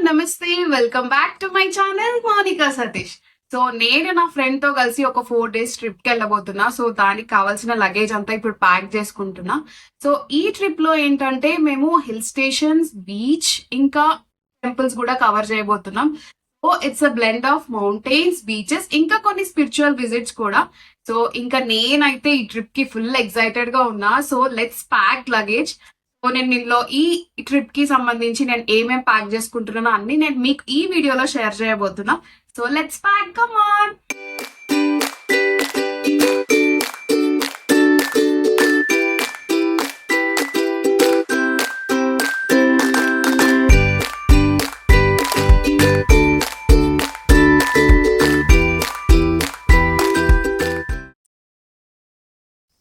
నమస్తే. Welcome back to my channel Monika Satish. So నేను నా ఫ్రెండ్ తో కలిసి ఒక 4 days ట్రిప్ కి వెళ్ళబోతున్నా. సో దానికి కావాల్సిన లగేజ్ అంతా ఇప్పుడు ప్యాక్ చేసుకుంటున్నా. సో ఈ ట్రిప్ లో ఏంటంటే మేము హిల్ స్టేషన్స్, బీచ్ ఇంకా టెంపుల్స్ కూడా కవర్ చేయబోతున్నాం. So it's a blend of mountains, beaches ఇంకా కొన్ని స్పిరిచువల్ విజిట్స్ కూడా. సో ఇంకా నేనైతే ఈ ట్రిప్ కి ఫుల్ ఎక్సైటెడ్ గా ఉన్నా. So let's pack luggage. So నేను దీనిలో ఈ ట్రిప్ కి సంబంధించి నేను ఏమేమి ప్యాక్ చేసుకుంటున్నానో అన్ని నేను మీకు ఈ వీడియోలో షేర్ చేయబోతున్నా. So let's pack, come on.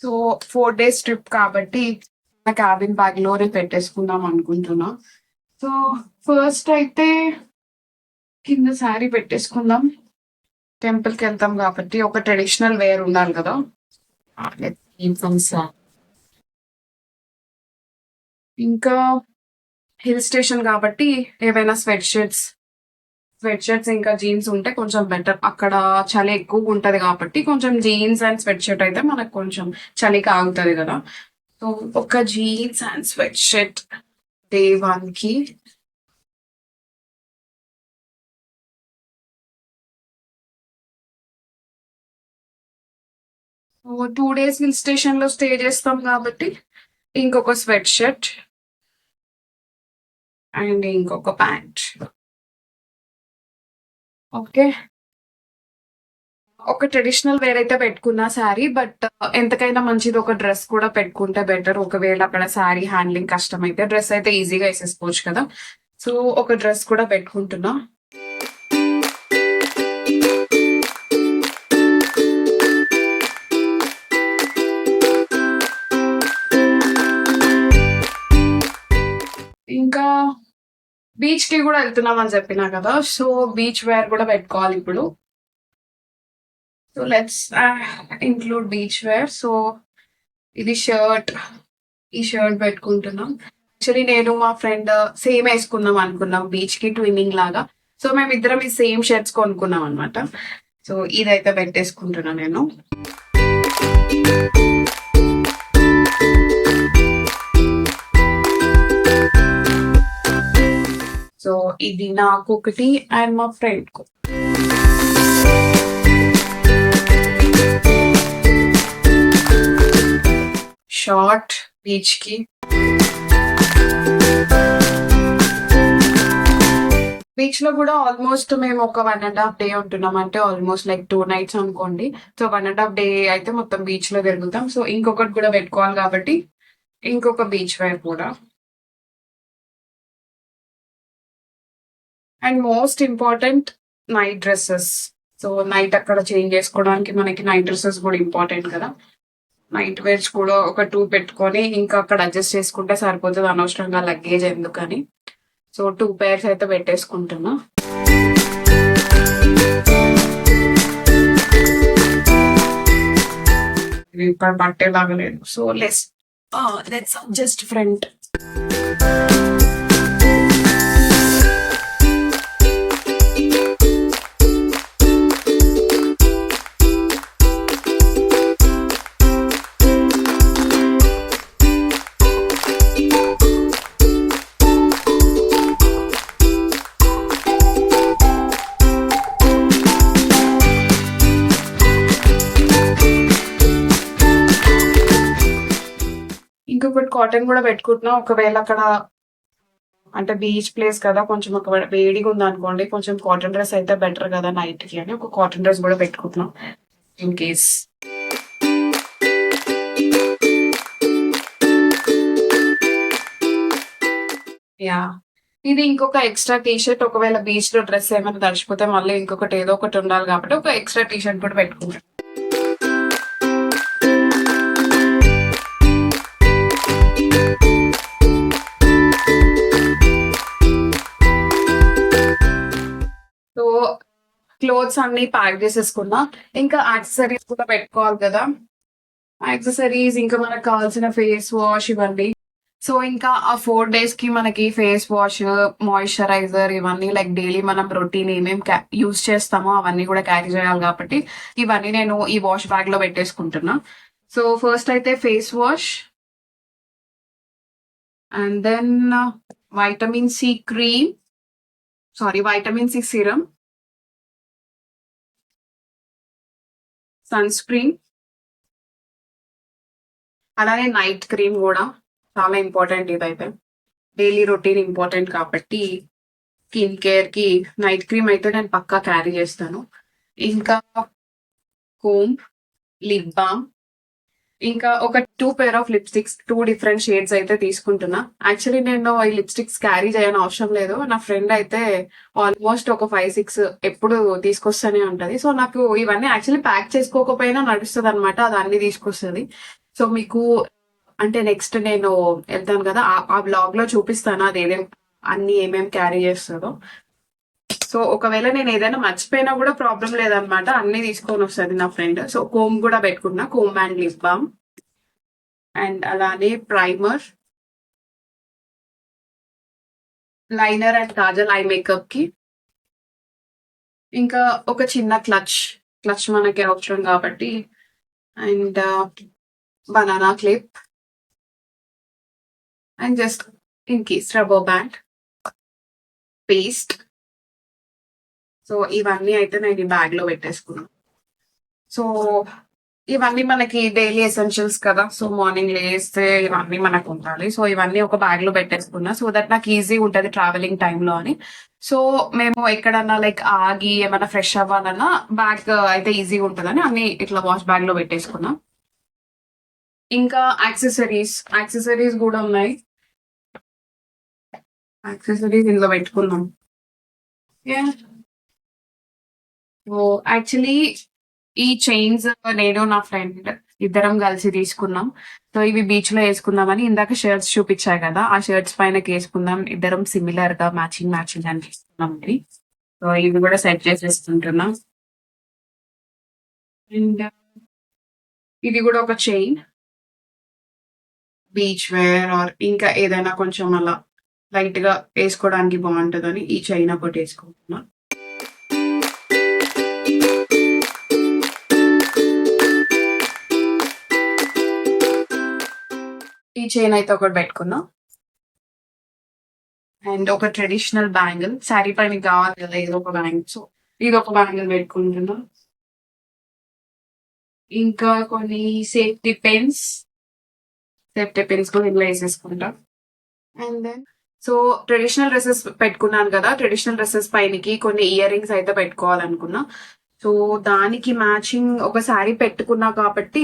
So 4 days trip కాబట్టి క్యాబిన్ బ్యాగ్ లోనే పెట్టేసుకుందాం అనుకుంటున్నా. సో ఫస్ట్ అయితే కింద శారీ పెట్టేసుకుందాం. టెంపుల్ కి వెళ్తాం కాబట్టి ఒక ట్రెడిషనల్ వేర్ ఉండాలి కదా. ఇంకా హిల్ స్టేషన్ కాబట్టి ఏవైనా స్వెట్ షర్ట్స్ ఇంకా జీన్స్ ఉంటే కొంచెం బెటర్. అక్కడ చలి ఎక్కువ ఉంటది కాబట్టి కొంచెం జీన్స్ అండ్ స్వెట్ షర్ట్ అయితే మనకు కొంచెం చలికి ఆగుతుంది కదా. సో ఒక jeans and sweat shirt day 1 కి. సో 2 days హిల్ స్టేషన్ లో స్టే చేస్తాం కాబట్టి ఇంకొక స్వెట్ షర్ట్ అండ్ ఇంకొక ప్యాంట్. ఓకే, ఒక ట్రెడిషనల్ వేర్ అయితే పెట్టుకున్నా శారీ, బట్ ఎంతకైనా మంచిది ఒక డ్రెస్ కూడా పెట్టుకుంటే బెటర్. ఒకవేళ అక్కడ శారీ హ్యాండ్లింగ్ కష్టం అయితే డ్రెస్ అయితే ఈజీగా వేసేసుకోవచ్చు కదా. సో ఒక డ్రెస్ కూడా పెట్టుకుంటున్నా. ఇంకా బీచ్ కి కూడా వెళ్తున్నాం అని చెప్పినా కదా. సో బీచ్ వేర్ కూడా పెట్టుకోవాలి ఇప్పుడు. So let's include beach wear. So ఇది ఈ షర్ట్ పెట్టుకుంటున్నాం. యాక్చువల్లీ నేను మా ఫ్రెండ్ సేమ్ వేసుకుందాం అనుకున్నాం బీచ్ కి, ట్విన్నింగ్ లాగా. సో మేమిద్దరం ఈ సేమ్ షర్ట్స్ కొనుక్కున్నాం అనమాట. సో ఇదైతే పెట్టేసుకుంటున్నా నేను. సో ఇది నాకు ఒకటి అండ్ మా ఫ్రెండ్ కు. షార్ట్ బీచ్ కి. బీచ్ లో కూడా ఆల్మోస్ట్ మేము ఒక 1.5 day ఉంటున్నాం. అంటే ఆల్మోస్ట్ లైక్ 2 nights అనుకోండి. సో 1.5 day అయితే మొత్తం బీచ్ లో తిరుగుతాం. సో ఇంకొకటి కూడా పెట్టుకోవాలి కాబట్టి ఇంకొక బీచ్ వేర్ కూడా. And most important night dresses. So night అక్కడ చేంజ్ చేసుకోవడానికి మనకి నైట్ డ్రెస్సెస్ కూడా ఇంపార్టెంట్ కదా. నైట్ వేర్స్ కూడా ఒక 2 పెట్టుకొని ఇంకా అక్కడ అడ్జస్ట్ చేసుకుంటే సరిపోతుంది, అనవసరంగా లగేజ్ ఎందుకని. సో 2 pairs అయితే పెట్టేసుకుంటున్నా. ఇక్కడ పట్టేలాగా లేదు. So let's just front. ఇంకొకటి కాటన్ కూడా పెట్టుకుంటున్నా. ఒకవేళ అక్కడ అంటే బీచ్ ప్లేస్ కదా, కొంచెం ఒక వేడిగా ఉంది అనుకోండి, కొంచెం కాటన్ డ్రెస్ అయితే బెటర్ కదా నైట్ కి అని ఒక కాటన్ డ్రెస్ కూడా పెట్టుకుంటున్నాం ఇన్ కేస్. యా, ఇది ఇంకొక ఎక్స్ట్రా టీ షర్ట్. ఒకవేళ బీచ్ లో డ్రెస్ ఏమైనా తడిచిపోతే మళ్ళీ ఇంకొకటి ఏదో ఒకటి ఉండాలి కాబట్టి ఒక ఎక్స్ట్రా టీ షర్ట్ కూడా పెట్టుకుంటాం. సో క్లోత్స్ అన్ని ప్యాక్ చేసేసుకున్నా. ఇంకా యాక్సెసరీస్ కూడా పెట్టుకోవాలి కదా. యాక్సెసరీస్ ఇంకా మనకు కావాల్సిన ఫేస్ వాష్ ఇవన్నీ. సో ఇంకా ఆ 4 days కి మనకి ఫేస్ వాష్, మాయిశ్చరైజర్ ఇవన్నీ లైక్ డైలీ మనం రొటీన్ ఏమేమి యూజ్ చేస్తామో అవన్నీ కూడా క్యారీ చేయాలి కాబట్టి ఇవన్నీ నేను ఈ వాష్ బ్యాగ్ లో పెట్టేసుకుంటున్నా. సో ఫస్ట్ అయితే face wash, and then vitamin C cream, vitamin C serum, sunscreen, అలానే నైట్ క్రీమ్ కూడా చాలా ఇంపార్టెంట్. ఇదైతే డైలీ రొటీన్ ఇంపార్టెంట్ కాబట్టి స్కిన్ కేర్ కి నైట్ క్రీమ్ అయితే నేను పక్కా క్యారీ చేస్తాను. ఇంకా కోమ్, లిప్ బామ్, ఇంకా ఒక 2 pair of lipsticks, 2 different shades అయితే తీసుకుంటున్నా. యాక్చువల్లీ నేను ఈ లిప్స్టిక్స్ క్యారీ చేయని అవసరం లేదు. నా ఫ్రెండ్ అయితే ఆల్మోస్ట్ ఒక 5-6 ఎప్పుడు తీసుకొస్తూనే ఉంటది. సో నాకు ఇవన్నీ యాక్చువల్లీ ప్యాక్ చేసుకోకపోయినా నడుస్తుంది అనమాట, అది అన్ని తీసుకొస్తుంది. సో మీకు అంటే నెక్స్ట్ నేను వెళ్తాను కదా, ఆ బ్లాగ్ లో చూపిస్తాను అది అన్ని ఏమేమి క్యారీ చేస్తుందో. సో ఒకవేళ నేను ఏదైనా మర్చిపోయినా కూడా ప్రాబ్లం లేదనమాట, అన్ని తీసుకొని వస్తుంది నా ఫ్రెండ్. సో కోమ్ కూడా పెట్టుకున్నా, comb and lip balm, and అలానే primer, liner and kajal eye makeup కి, ఇంకా ఒక చిన్న క్లచ్ మనకి అవసరం కాబట్టి, and banana clip, and just in case rubber band, paste. So ఇవన్నీ అయితే నేను ఈ బ్యాగ్ లో పెట్టేసుకున్నాను. సో ఇవన్నీ మనకి డైలీ ఎసెన్షియల్స్ కదా, సో మార్నింగ్ లేస్తే ఇవన్నీ మనకు ఉండాలి. సో ఇవన్నీ ఒక బ్యాగ్ లో పెట్టేసుకున్నా, సో దట్ నాకు ఈజీ ఉంటది ట్రావెలింగ్ టైంలో అని. సో మేము ఎక్కడన్నా లైక్ ఆగి ఏమైనా ఫ్రెష్ అవ్వాలన్నా బ్యాగ్ అయితే ఈజీగా ఉంటుందని అన్ని ఇట్లా వాష్ బ్యాగ్ లో పెట్టేసుకున్నా. ఇంకా యాక్సెసరీస్ కూడా ఉన్నాయి. యాక్సెసరీస్ ఇందులో పెట్టుకున్నాం. సో యాక్చువల్లీ ఈ చైన్స్ నేను నా ఫ్రెండ్ ఇద్దరం కలిసి తీసుకున్నాం. సో ఇవి బీచ్ లో వేసుకుందామని, ఇందాక షర్ట్స్ చూపించా కదా, ఆ షర్ట్స్ పైన వేసుకుందాం ఇద్దరం సిమిలర్ గా మ్యాచింగ్ అని తీసుకున్నాం ఇది. సో ఇవి కూడా సెట్ చేసేసుకుంటున్నాం. అండ్ ఇది కూడా ఒక చైన్, బీచ్ వేర్ ఆర్ ఇంకా ఏదైనా కొంచెం అలా లైట్ గా వేసుకోవడానికి బాగుంటుందని ఈ చైన్ ఒకటి వేసుకుంటున్నా. ఈ చైన్ అయితే ఒకటి పెట్టుకున్నా, అండ్ ఒక ట్రెడిషనల్ బ్యాంగిల్, శారీ పైన కావాలి కదా ఇది ఒక బ్యాంగిల్, సో ఇది ఒక బ్యాంగిల్ పెట్టుకుంటున్నా. ఇంకా కొన్ని సేఫ్టీ పెన్స్ కూడా ఇందులో వేసేసుకుంటా. And then so traditional dresses పెట్టుకున్నాను కదా, ట్రెడిషనల్ డ్రెస్సెస్ పైనకి కొన్ని ఇయర్ రింగ్స్ అయితే పెట్టుకోవాలనుకున్నా. సో దానికి మ్యాచింగ్ ఒక శారీ పెట్టుకున్నా కాబట్టి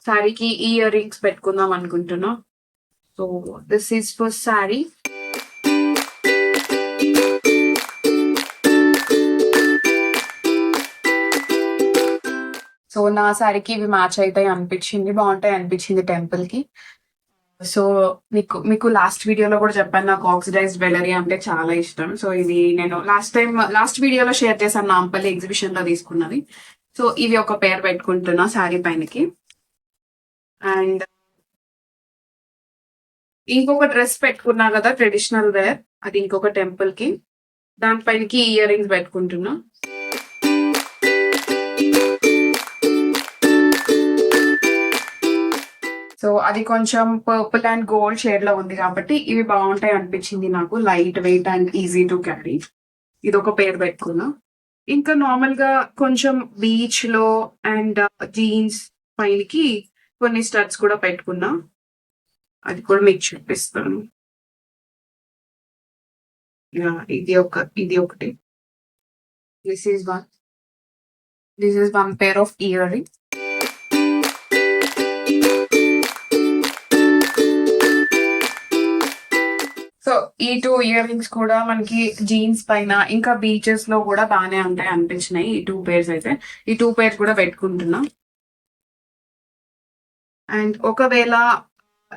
శారీకి ఇయర్ రింగ్స్ పెట్టుకుందాం అనుకుంటున్నా. So this is for sari. So నా శారీకి ఇవి మ్యాచ్ అవుతాయి అనిపించింది, బాగుంటాయి అనిపించింది టెంపుల్ కి. సో మీకు లాస్ట్ వీడియోలో కూడా చెప్పాను, నాకు ఆక్సిడైజ్డ్ జ్యువెలరీ అంటే చాలా ఇష్టం. సో ఇది నేను లాస్ట్ వీడియోలో షేర్ చేశాను, నాంపల్లి ఎగ్జిబిషన్ లో తీసుకున్నది. సో ఇవి ఒక పేర్ పెట్టుకుంటున్నా శారీ పైనకి. అండ్ ఇంకొక డ్రెస్ పెట్టుకున్నా కదా ట్రెడిషనల్ వేర్, అది ఇంకొక టెంపుల్ కి, దానిపైనకి ఇయర్ రింగ్స్ పెట్టుకుంటున్నా. సో అది కొంచెం పర్పుల్ అండ్ గోల్డ్ షేడ్ లో ఉంది కాబట్టి ఇవి బాగుంటాయి అనిపించింది నాకు, light weight and easy to carry. ఇది ఒక పేరు పెట్టుకున్నా. ఇంకా నార్మల్ గా కొంచెం బీచ్ లో అండ్ జీన్స్ పైనకి కొన్ని స్టడ్స్ కూడా పెట్టుకున్నా, అది కూడా మీకు చూపిస్తాను. ఇది ఒకటి, this is one pair of ear ring. So ఈ 2 ఇయర్ రింగ్స్ కూడా మనకి జీన్స్ పైన ఇంకా బీచెస్ లో కూడా బాగానే ఉంటాయి అనిపించినాయి ఈ 2 pairs అయితే. ఈ 2 pairs కూడా పెట్టుకుంటున్నా. అండ్ ఒకవేళ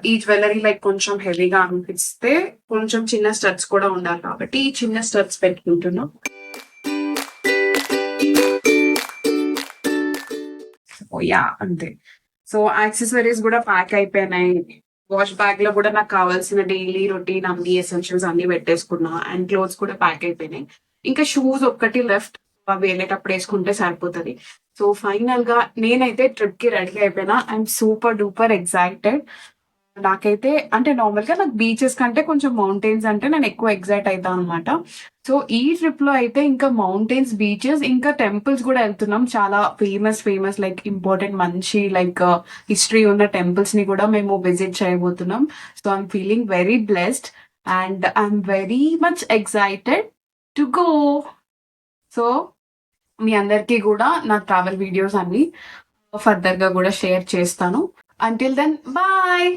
ఈ జ్యువెలరీ లైక్ కొంచెం హెవీగా అనిపిస్తే కొంచెం చిన్న స్టడ్స్ కూడా ఉండాలి కాబట్టి ఈ చిన్న స్టడ్స్ పెట్టుకుంటున్నా. యా అంతే. సో యాక్సెసరీస్ కూడా ప్యాక్ అయిపోయినాయి. వాష్ బ్యాగ్ లో కూడా నాకు కావాల్సిన డైలీ రొటీన్ అన్ని ఎసెన్షియల్స్ అన్ని పెట్టేసుకున్నా అండ్ క్లోత్స్ కూడా ప్యాక్ అయిపోయినాయి. ఇంకా షూస్ ఒక్కటి లెఫ్ట్, అవి వెళ్ళేటప్పుడు వేసుకుంటే సరిపోతుంది. సో ఫైనల్ గా నేనైతే ట్రిప్ కి రెడీ అయిపోయినా. I'm super duper excited. నాకైతే అంటే నార్మల్ గా నాకు బీచెస్ కంటే కొంచెం మౌంటైన్స్ అంటే నేను ఎక్కువ ఎక్సైట్ అవుతాను అనమాట. సో ఈ ట్రిప్ లో అయితే ఇంకా మౌంటైన్స్, బీచెస్, ఇంకా టెంపుల్స్ కూడా వెళ్తున్నాం. చాలా ఫేమస్ ఫేమస్ లైక్ ఇంపార్టెంట్ మంచి లైక్ హిస్టరీ ఉన్న టెంపుల్స్ ని కూడా మేము విజిట్ చేయబోతున్నాం. So I'm feeling very blessed and I'm very much excited to go. So మీ అందరికీ కూడా నా ట్రావెల్ వీడియోస్ అన్ని ఫర్దర్ గా కూడా షేర్ చేస్తాను. Until then bye.